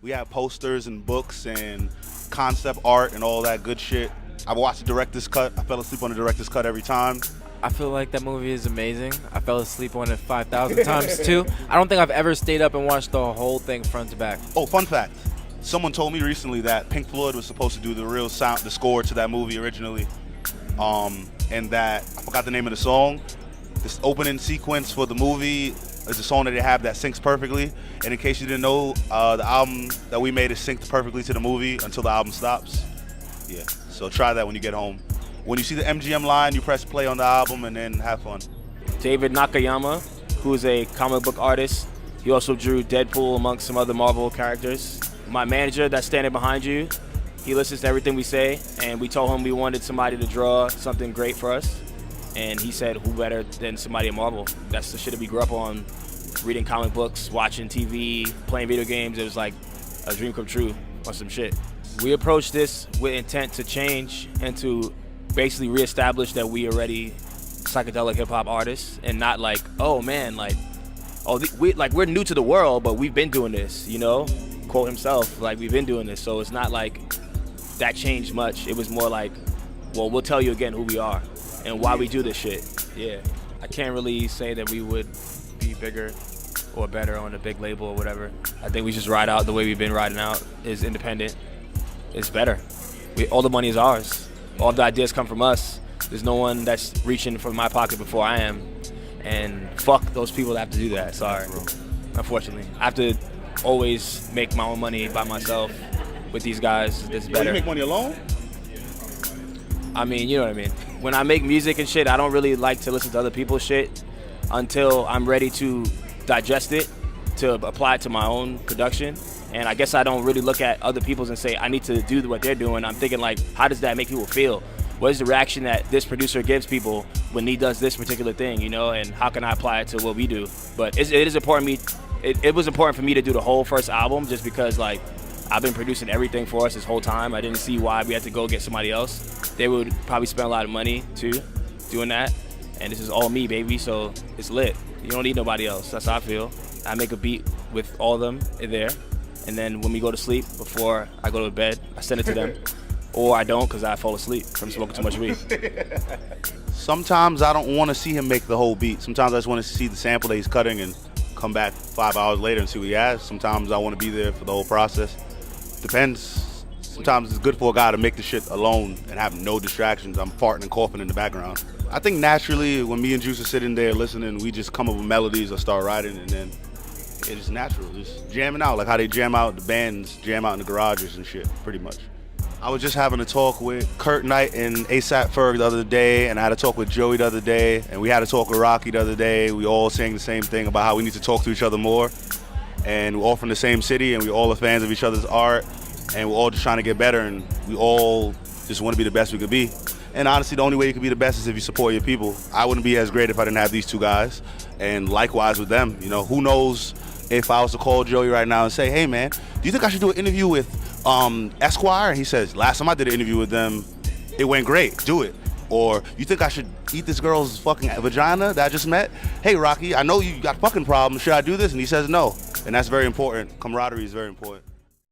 We have posters and books and concept art and all that good shit. I've watched the director's cut. I fell asleep on the director's cut every time. I feel like that movie is amazing. I fell asleep on it 5,000 times too. I don't think I've ever stayed up and watched the whole thing front to back. Oh, fun fact. Someone told me recently that Pink Floyd was supposed to do the real sound, the score to that movie originally. And that, I forgot the name of the song. This opening sequence for the movie is a song that they have that syncs perfectly. And in case you didn't know, the album that we made is synced perfectly to the movie until the album stops. Yeah, so try that when you get home. When you see the MGM line, you press play on the album and then have fun. David Nakayama, who is a comic book artist. He also drew Deadpool amongst some other Marvel characters. My manager that's standing behind you, he listens to everything we say, and we told him we wanted somebody to draw something great for us. And he said, who better than somebody at Marvel? That's the shit that we grew up on, reading comic books, watching TV, playing video games. It was like a dream come true on some shit. We approached this with intent to change and to basically reestablish that we already psychedelic hip hop artists, and not like, oh man, like, we're new to the world, but we've been doing this, you know? Quote himself, like, we've been doing this. So it's not like that changed much. It was more like, well, we'll tell you again who we are and why we do this shit. Yeah. I can't really say that we would be bigger or better on a big label or whatever. I think we just ride out the way we've been riding out, is independent. It's better. All the money is ours. All the ideas come from us. There's no one that's reaching for my pocket before I am. And fuck those people that have to do that. Sorry. Unfortunately. I have to always make my own money by myself with these guys. It's better. You make money alone? I mean, you know what I mean. When I make music and shit, I don't really like to listen to other people's shit until I'm ready to digest it, to apply it to my own production. And I guess I don't really look at other people's and say, I need to do what they're doing. I'm thinking, like, how does that make people feel? What is the reaction that this producer gives people when he does this particular thing, you know? And how can I apply it to what we do? But it is important it was important for me to do the whole first album, just because, like, I've been producing everything for us this whole time. I didn't see why we had to go get somebody else. They would probably spend a lot of money too doing that. And this is all me, baby, so it's lit. You don't need nobody else. That's how I feel. I make a beat with all of them in there. And then when we go to sleep, before I go to bed, I send it to them. Or I don't, because I fall asleep from smoking too much weed. Sometimes I don't want to see him make the whole beat. Sometimes I just want to see the sample that he's cutting and come back 5 hours later and see what he has. Sometimes I want to be there for the whole process. Depends. Sometimes it's good for a guy to make the shit alone and have no distractions. I'm farting and coughing in the background. I think naturally, when me and Juice are sitting there listening, we just come up with melodies or start writing, and then it's natural, just jamming out, like how they jam out, the bands jam out in the garages and shit, pretty much. I was just having a talk with Kurt Knight and ASAP Ferg the other day, and I had a talk with Joey the other day, and we had a talk with Rocky the other day. We all saying the same thing about how we need to talk to each other more, and we're all from the same city, and we all are fans of each other's art, and we're all just trying to get better, and we all just want to be the best we could be. And honestly, the only way you can be the best is if you support your people. I wouldn't be as great if I didn't have these two guys, and likewise with them. You know, who knows if I was to call Joey right now and say, hey man, do you think I should do an interview with Esquire? And he says, last time I did an interview with them, it went great, do it. Or you think I should eat this girl's fucking vagina that I just met? Hey Rocky, I know you got fucking problems, should I do this? And he says no. And that's very important. Camaraderie is very important.